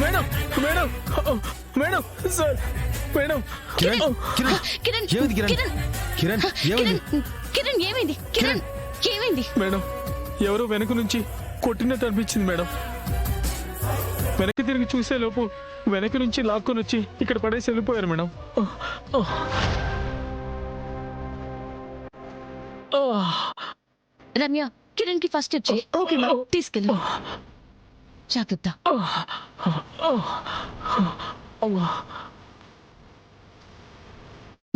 Madam madam madam sir madam. Kiran Kiran Kiran ఏమైంది కిరణ్? కిరణ్ ఏమైంది? కిరణ్ ఏమైంది? కిరణ్ ఏమైంది? మేడం ఎవరో వెనక నుంచి కొట్టినట్టు అనిపించింది మేడం. వెనక్కి తిరిగి చూసే లోపు వెనక నుంచి లాక్కొని వచ్చి ఇక్కడ పడేసి వెళ్ళిపోయారు మేడం. రమ్య కిరణ్ కి ఫస్ట్ వచ్చి ఓకే మేడం. తీసుకెళ్ళు. జాగ్రత్త.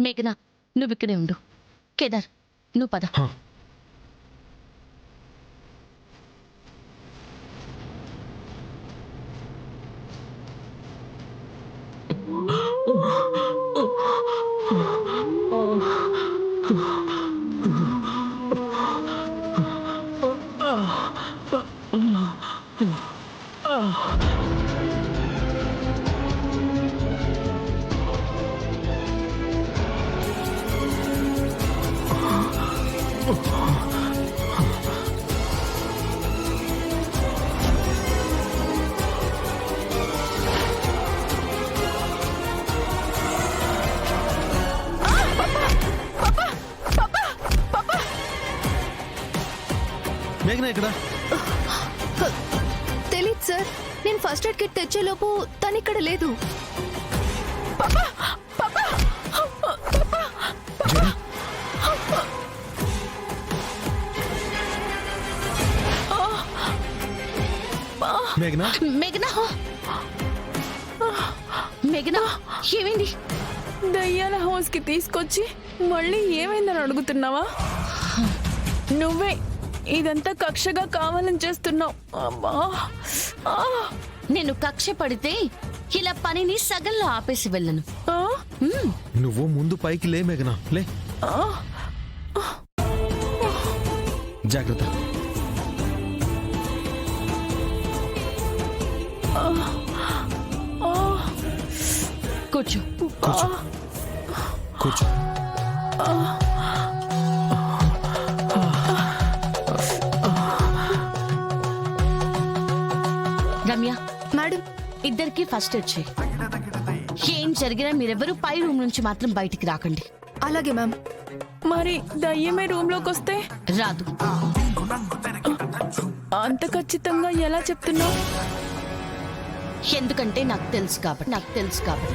మేఘనా నువ్వు ఇక్కడే ఉండు. కేదార్ నువ్వు పద. మేఘనా ఇక్కడ తెలీదు సార్. నేను ఫస్ట్ ఎయిడ్ కిట్ తెచ్చేలోపు తను ఇక్కడ లేదు. మేఘనా మేఘనా మేఘనా ఏమైంది? దయ్యాల హౌస్ కి తీసుకొచ్చి మళ్ళీ ఏమైందని అడుగుతున్నావా? నువ్వే ఇదంతా కక్షగా కావాలని చేస్తున్నావు. అమ్మా నేను కక్ష పడితే ఇలా పనిని సగంలో ఆపేసి వెళ్ళను. నువ్వు ముందు పైకి లే మేఘనా, లే. జాగ్రత్త. కూర్చో. కూర్చో కూర్చో. రమ్య మేడం ఇద్దరికి ఫస్ట్ వచ్చి ఏం జరిగినా మీరెవరూ పై రూమ్ నుంచి మాత్రం బయటికి రాకండి. అలాగే మ్యామ్. మరి దయ్యమే రూమ్ లోకి వస్తే రాదు. అంత ఖచ్చితంగా ఎలా చెప్తున్నావు? ఎందుకంటే నాకు తెలుసు కాబట్టి.